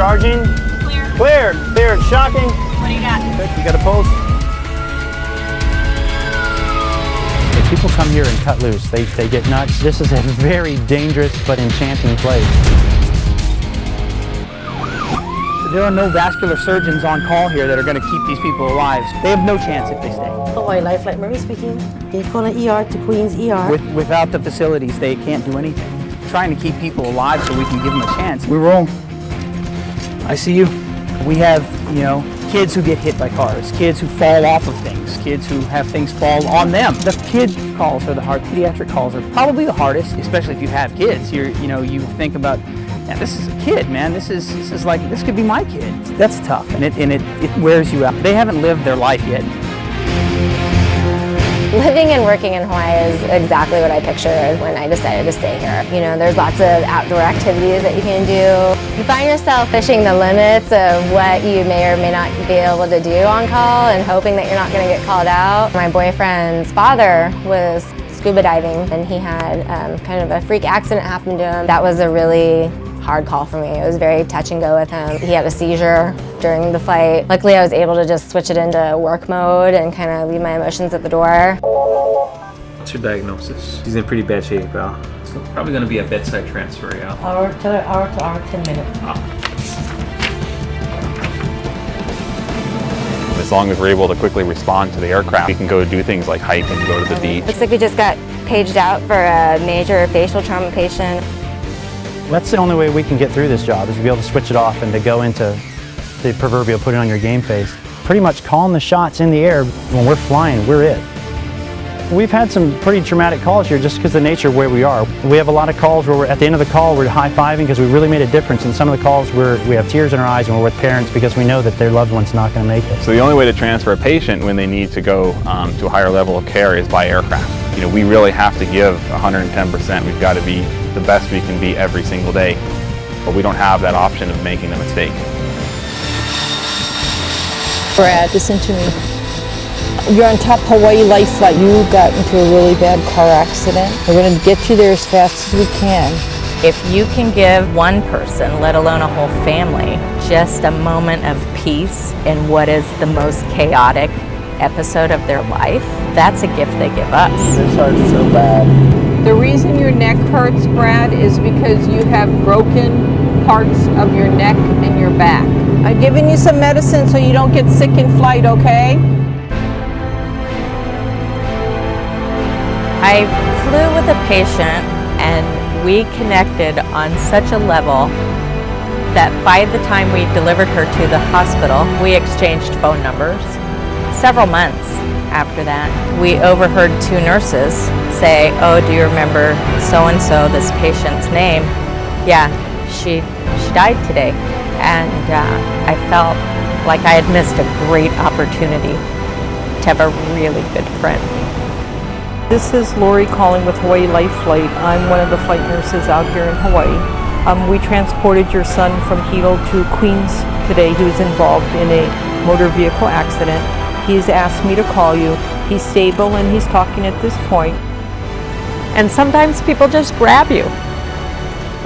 Charging. Clear. Clear. Clear. Shocking. What do you got? Good. You got a pulse. If people come here and cut loose, they get nuts. This is a very dangerous but enchanting place. There are no vascular surgeons on call here that are going to keep these people alive. They have no chance if they stay. Hawaii Life Flight Marie speaking. Equal ER to Queens ER. Without the facilities, they can't do anything. Trying to keep people alive so we can give them a chance. We roll. I see you. We have, kids who get hit by cars, kids who fall off of things, kids who have things fall on them. The kid calls are the hard. Pediatric calls are probably the hardest, especially if you have kids. You think about, yeah, this is a kid, man. This could be my kid. That's tough, and it wears you out. They haven't lived their life yet. Living and working in Hawaii is exactly what I pictured when I decided to stay here. There's lots of outdoor activities that you can do. You find yourself pushing the limits of what you may or may not be able to do on call and hoping that you're not going to get called out. My boyfriend's father was scuba diving and he had kind of a freak accident happen to him. That was a really hard call for me. It was very touch and go with him. He had a seizure during the flight. Luckily, I was able to just switch it into work mode and kind of leave my emotions at the door. What's your diagnosis? He's in pretty bad shape, Al. So probably going to be a bedside transfer, yeah. Hour to hour, 10 minutes. As long as we're able to quickly respond to the aircraft, we can go do things like hike and go to the beach. Looks like we just got paged out for a major facial trauma patient. That's the only way we can get through this job, is to be able to switch it off and to go into the proverbial put it on your game face. Pretty much calling the shots in the air. When we're flying, we're it. We've had some pretty traumatic calls here just because of the nature of where we are. We have a lot of calls where at the end of the call we're high-fiving because we really made a difference. And some of the calls we have tears in our eyes and we're with parents because we know that their loved one's not going to make it. So the only way to transfer a patient when they need to go to a higher level of care is by aircraft. We really have to give 110%. We've got to be the best we can be every single day. But we don't have that option of making a mistake. Brad, listen to me. You're on top Hawaii Life Flight. You got into a really bad car accident. We're going to get you there as fast as we can. If you can give one person, let alone a whole family, just a moment of peace in what is the most chaotic episode of their life, that's a gift they give us. This hurts so bad. The reason your neck hurts, Brad, is because you have broken parts of your neck and your back. I'm giving you some medicine so you don't get sick in flight, okay? I flew with a patient and we connected on such a level that by the time we delivered her to the hospital, we exchanged phone numbers. Several months after that, we overheard two nurses say, "Oh, do you remember so-and-so, this patient's name? Yeah, she died today." And I felt like I had missed a great opportunity to have a really good friend. This is Lori calling with Hawaii Life Flight. I'm one of the flight nurses out here in Hawaii. We transported your son from Hilo to Queens today. He was involved in a motor vehicle accident. He's asked me to call you. He's stable and he's talking at this point. And sometimes people just grab you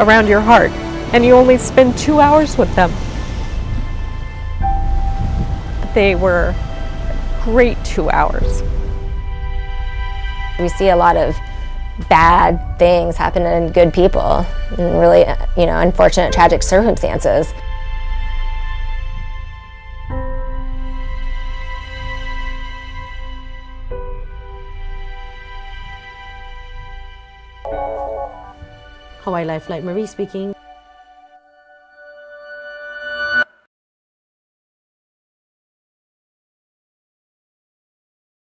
around your heart and you only spend 2 hours with them. They were great 2 hours. We see a lot of bad things happen in good people and really, unfortunate, tragic circumstances. Hawaii Life Flight Marie speaking.